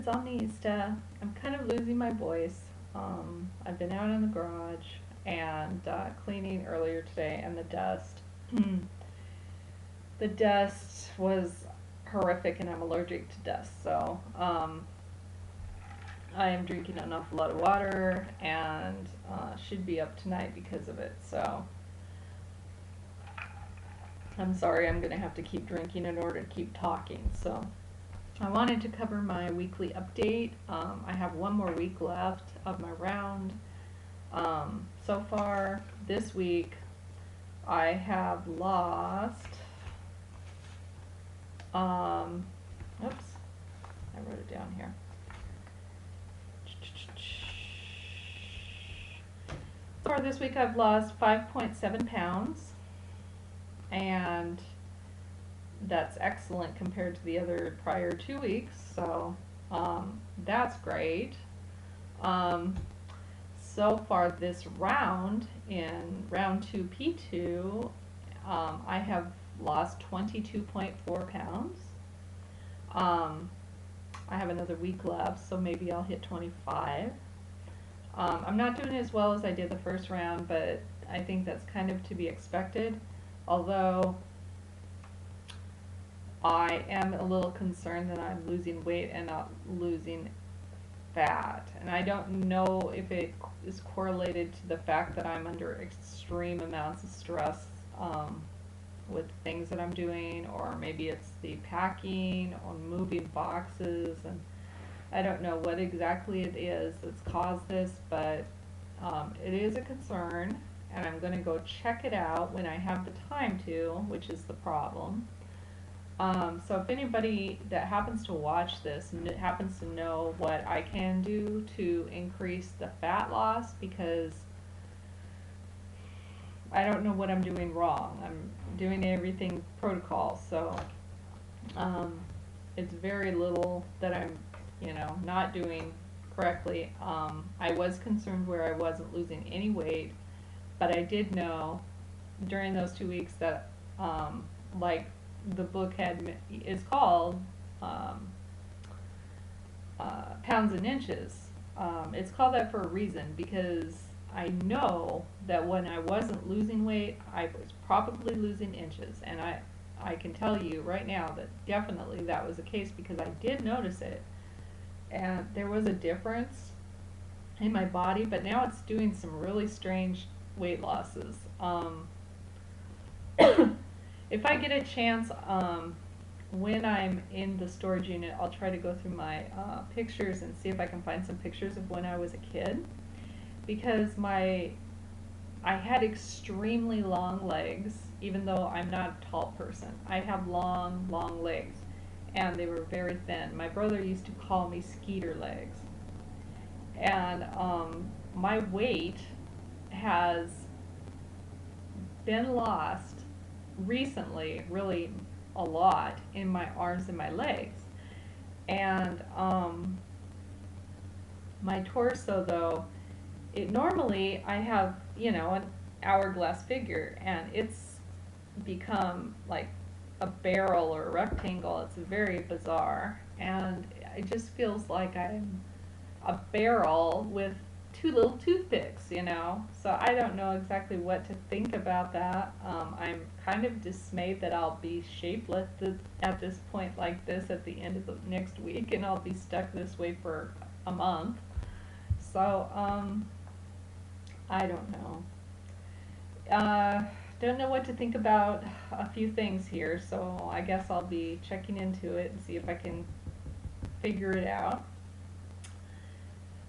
it's Omni-Ista. I'm kind of losing my voice. I've been out in the garage and cleaning earlier today, and the dust. The dust was horrific, and I'm allergic to dust. So I am drinking an awful lot of water, and should be up tonight because of it. So I'm sorry, I'm going to have to keep drinking in order to keep talking. So I wanted to cover my weekly update. I have one more week left of my round. So far this week, I have lost, oops, I wrote it down here. So far this week, I've lost 5.7 pounds, and that's excellent compared to the other prior 2 weeks, so that's great. So far this round, in round 2P2, I have lost 22.4 pounds. I have another week left, so maybe I'll hit 25. I'm not doing as well as I did the first round, but I think that's kind of to be expected, although I am a little concerned that I'm losing weight and not losing fat. And I don't know if it is correlated to the fact that I'm under extreme amounts of stress with things that I'm doing, or maybe it's the packing or moving boxes, and I don't know what exactly it is that's caused this, but it is a concern, and I'm going to go check it out when I have the time to, which is the problem. So if anybody that happens to watch this happens to know what I can do to increase the fat loss, because I don't know what I'm doing wrong. I'm doing everything protocol, so it's very little that I'm, not doing correctly. I was concerned where I wasn't losing any weight, but I did know during those 2 weeks that, like the book is called Pounds and Inches. It's called that for a reason, because I know that when I wasn't losing weight, I was probably losing inches, and I can tell you right now that definitely that was the case, because I did notice it, and there was a difference in my body, but now it's doing some really strange weight losses. If I get a chance, when I'm in the storage unit, I'll try to go through my pictures and see if I can find some pictures of when I was a kid, because I had extremely long legs, even though I'm not a tall person. I have long, long legs, and they were very thin. My brother used to call me skeeter legs. And my weight has been lost recently, really a lot, in my arms and my legs. And my torso, though, normally I have, an hourglass figure, and it's become like a barrel or a rectangle. It's very bizarre, and it just feels like I'm a barrel with two little toothpicks, So I don't know exactly what to think about that. I'm kind of dismayed that I'll be shapeless at this point like this at the end of the next week, and I'll be stuck this way for a month. So, I don't know. Don't know what to think about a few things here, so I guess I'll be checking into it and see if I can figure it out.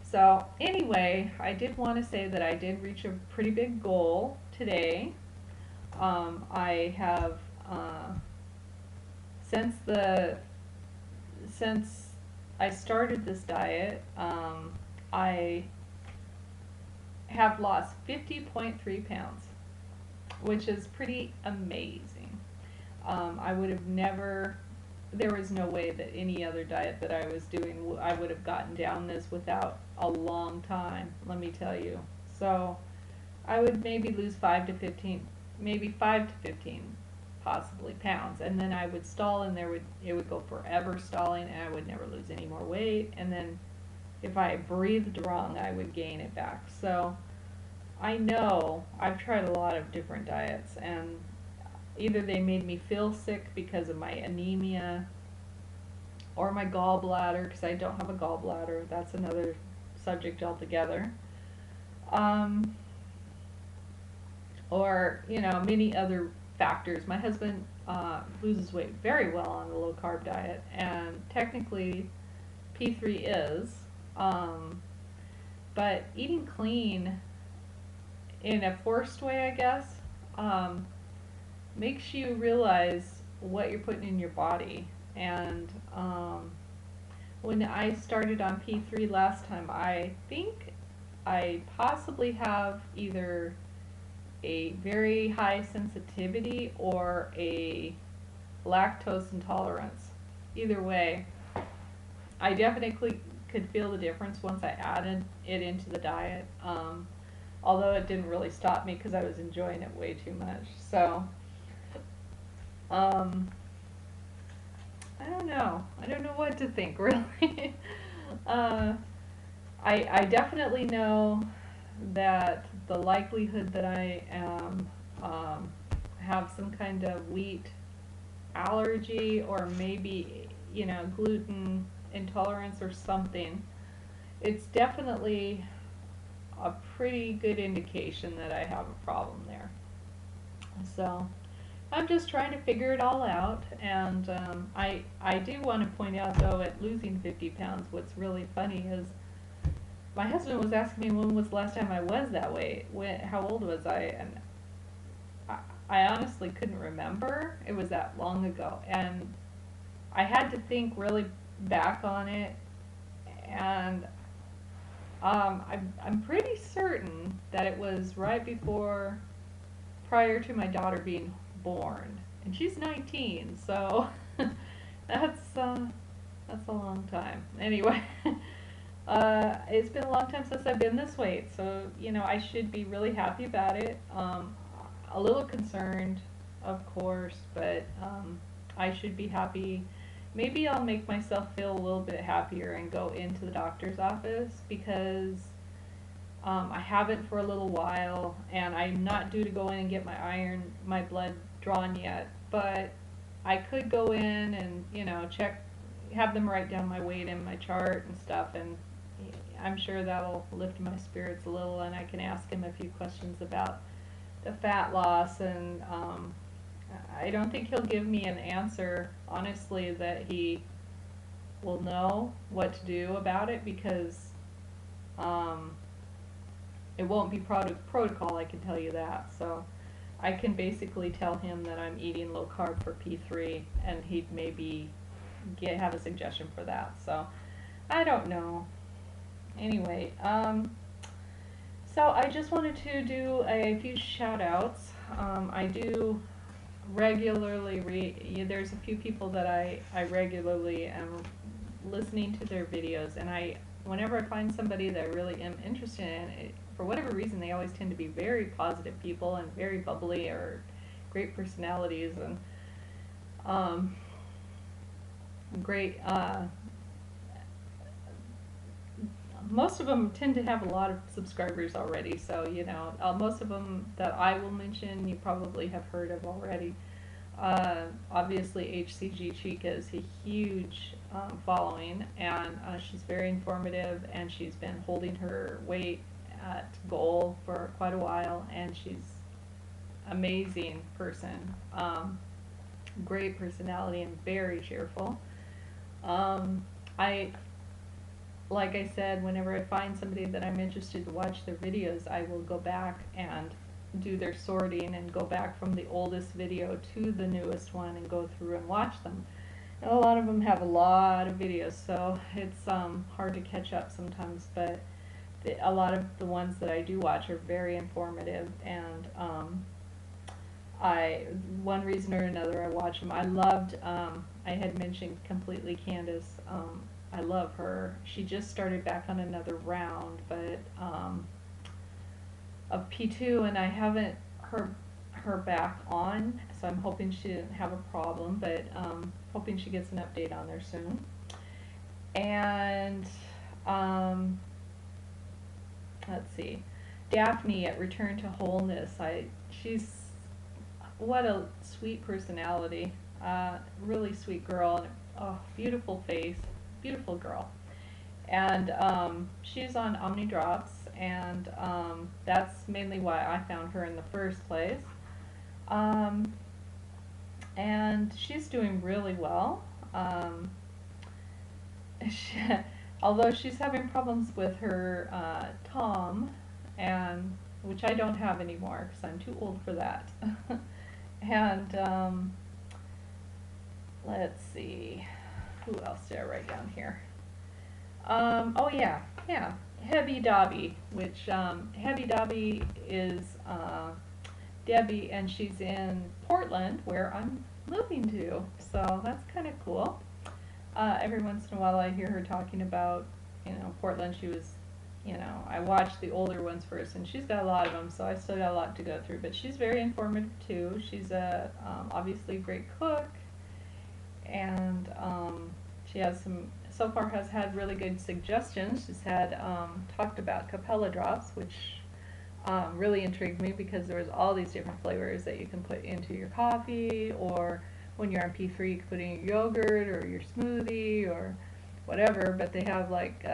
So anyway, I did want to say that I did reach a pretty big goal today. I have, since I started this diet, I have lost 50.3 pounds, which is pretty amazing. I would have never, there was no way that any other diet that I was doing, I would have gotten down this without a long time, let me tell you. So I would maybe lose 5 to 15, maybe 5 to 15 possibly pounds. And then I would stall, and it would go forever stalling, and I would never lose any more weight. And then if I breathed wrong, I would gain it back. So I know I've tried a lot of different diets, and either they made me feel sick because of my anemia or my gallbladder, because I don't have a gallbladder. That's another subject altogether. Um, or, many other factors. My husband loses weight very well on a low carb diet, and technically P3 is, but eating clean in a forced way, I guess, makes you realize what you're putting in your body. And when I started on P3 last time, I think I possibly have either a very high sensitivity or a lactose intolerance. Either way, I definitely could feel the difference once I added it into the diet, although it didn't really stop me because I was enjoying it way too much. So I don't know. I don't know what to think, really. I definitely know that the likelihood that I am have some kind of wheat allergy, or maybe gluten intolerance or something, it's definitely a pretty good indication that I have a problem there. So I'm just trying to figure it all out, and I do want to point out, though, at losing 50 pounds, what's really funny is my husband was asking me when was the last time I was that way, how old was I, and I honestly couldn't remember. It was that long ago, and I had to think really back on it, and I'm pretty certain that it was right prior to my daughter being born, and she's 19, so that's a long time. Anyway, it's been a long time since I've been this weight, so I should be really happy about it. A little concerned, of course, but I should be happy. Maybe I'll make myself feel a little bit happier and go into the doctor's office, because I haven't for a little while, and I'm not due to go in and get my blood drawn yet, but I could go in and, check, have them write down my weight in my chart and stuff, and I'm sure that'll lift my spirits a little, and I can ask him a few questions about the fat loss, and I don't think he'll give me an answer, honestly, that he will know what to do about it, because it won't be protocol, I can tell you that. So I can basically tell him that I'm eating low carb for P3, and he'd maybe have a suggestion for that. So I don't know. Anyway, so I just wanted to do a few shout outs. I do regularly there's a few people that I regularly am listening to their videos, and whenever I find somebody that I really am interested in, for whatever reason, they always tend to be very positive people and very bubbly, or great personalities, and great, most of them tend to have a lot of subscribers already, so most of them that I will mention you probably have heard of already. Obviously HCG Chica is a huge following, and she's very informative, and she's been holding her weight at goal for quite a while, and she's amazing person, great personality, and very cheerful. Like I said, whenever I find somebody that I'm interested to watch their videos, I will go back and do their sorting and go back from the oldest video to the newest one and go through and watch them. And a lot of them have a lot of videos, so it's hard to catch up sometimes, but a lot of the ones that I do watch are very informative, and one reason or another I watch them. I loved, I had mentioned Completely Candace. I love her. She just started back on another round, but of P2, and I haven't, her back on, so I'm hoping she didn't have a problem, but hoping she gets an update on there soon. And let's see, Daphne at Return to Wholeness. She's what a sweet personality, really sweet girl, and oh, beautiful face, beautiful girl. And she's on Omni Drops, and that's mainly why I found her in the first place. Um, and she's doing really well. She, although she's having problems with her Tom, and which I don't have anymore because I'm too old for that. And let's see, who else did I write down here? Oh yeah, yeah, Hebby Dobby, which Hebby Dobby is Debbie, and she's in Portland, where I'm moving to. So that's kind of cool. Every once in a while, I hear her talking about, Portland. She was, I watched the older ones first, and she's got a lot of them, so I still got a lot to go through. But she's very informative too. She's a obviously a great cook, and she has so far has had really good suggestions. She's had talked about Capella drops, which really intrigued me because there was all these different flavors that you can put into your coffee, or when you're on P3 you can put in your yogurt or your smoothie or whatever. But they have like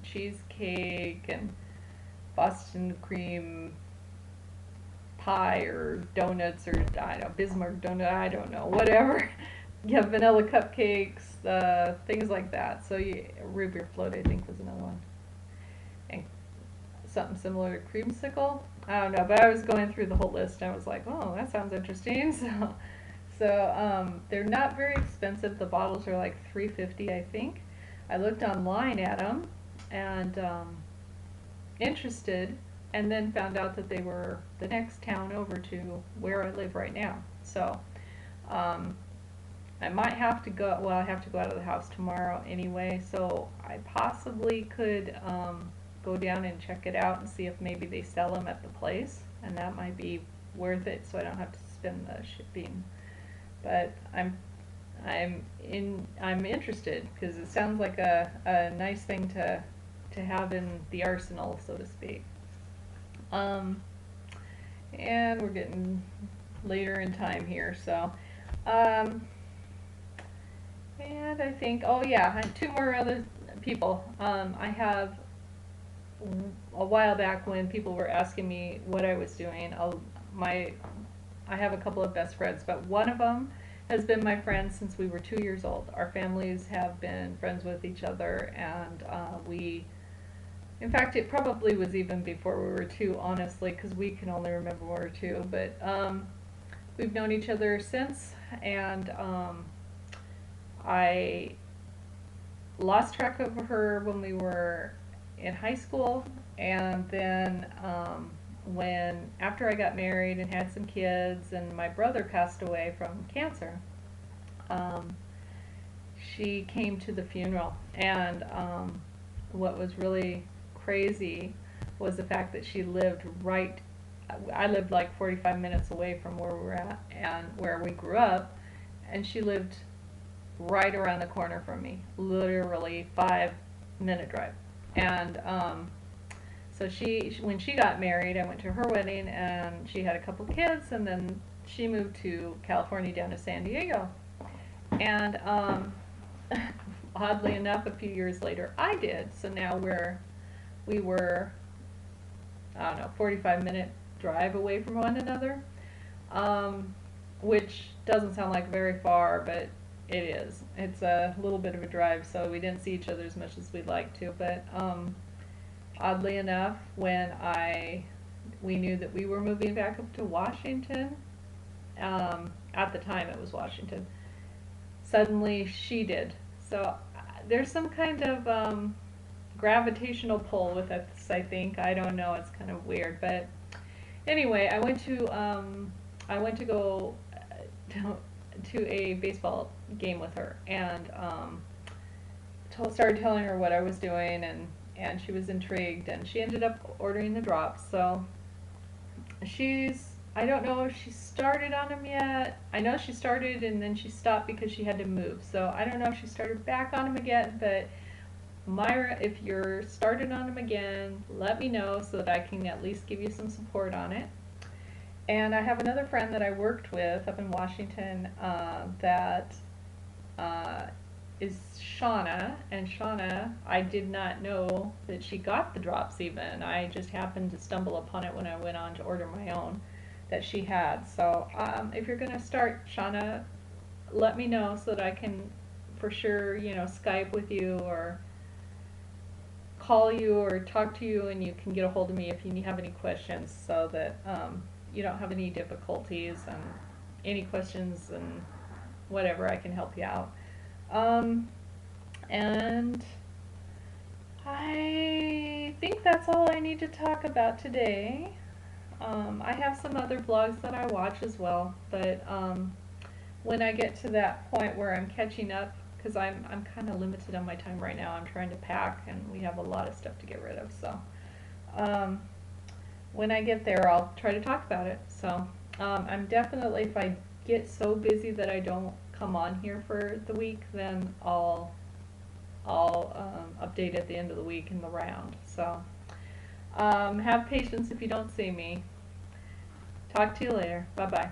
cheesecake and Boston cream pie or donuts, or I don't know, Bismarck donut, I don't know, whatever. You have vanilla cupcakes, things like that. So root beer float, I think, was another one. And something similar to creamsicle. I don't know, but I was going through the whole list and I was like, oh, that sounds interesting. So they're not very expensive. The bottles are like $3.50, I think. I looked online at them and interested, and then found out that they were the next town over to where I live right now. So I might have to go, well, I have to go out of the house tomorrow anyway, so I possibly could go down and check it out and see if maybe they sell them at the place, and that might be worth it, so I don't have to spend the shipping. But I'm interested because it sounds like a nice thing to have in the arsenal, so to speak. And we're getting later in time here, so and I think, oh yeah, I had two more other people. I have a while back when people were asking me what I was doing. I have a couple of best friends, but one of them has been my friend since we were 2 years old. Our families have been friends with each other, and in fact, it probably was even before we were two, honestly, because we can only remember when we were two. But we've known each other since, and I lost track of her when we were in high school, and then after I got married and had some kids, and my brother passed away from cancer, she came to the funeral, and what was really crazy was the fact that I lived like 45 minutes away from where we were at and where we grew up, and she lived right around the corner from me, literally 5-minute drive. And so when she got married, I went to her wedding, and she had a couple kids, and then she moved to California, down to San Diego. And oddly enough, a few years later, I did. So now we were, I don't know, 45-minute drive away from one another, which doesn't sound like very far, but it is. It's a little bit of a drive, so we didn't see each other as much as we'd like to. But oddly enough, when we knew that we were moving back up to Washington, at the time it was Washington, suddenly she did. So there's some kind of gravitational pull with this, I think. I don't know, it's kind of weird. But anyway, I went to go to a baseball game with her, and started telling her what I was doing, and she was intrigued, and she ended up ordering the drops. So she's I don't know if she started on them yet. I know she started and then she stopped because she had to move. So I don't know if she started back on them again, but Myra, if you're started on them again, let me know so that I can at least give you some support on it. And I have another friend that I worked with up in Washington that uh, is Shauna. And Shauna, I did not know that she got the drops even. I just happened to stumble upon it when I went on to order my own that she had. So if you're going to start, Shauna, let me know so that I can for sure, Skype with you or call you or talk to you and you can get a hold of me if you have any questions so that you don't have any difficulties and any questions and whatever, I can help you out. Um, and I think that's all I need to talk about today. I have some other blogs that I watch as well, but when I get to that point where I'm catching up, because I'm kind of limited on my time right now. I'm trying to pack, and we have a lot of stuff to get rid of. So um, when I get there, I'll try to talk about it. So I'm definitely, if I get so busy that I don't come on here for the week, then I'll update at the end of the week in the round. So have patience if you don't see me. Talk to you later. Bye bye.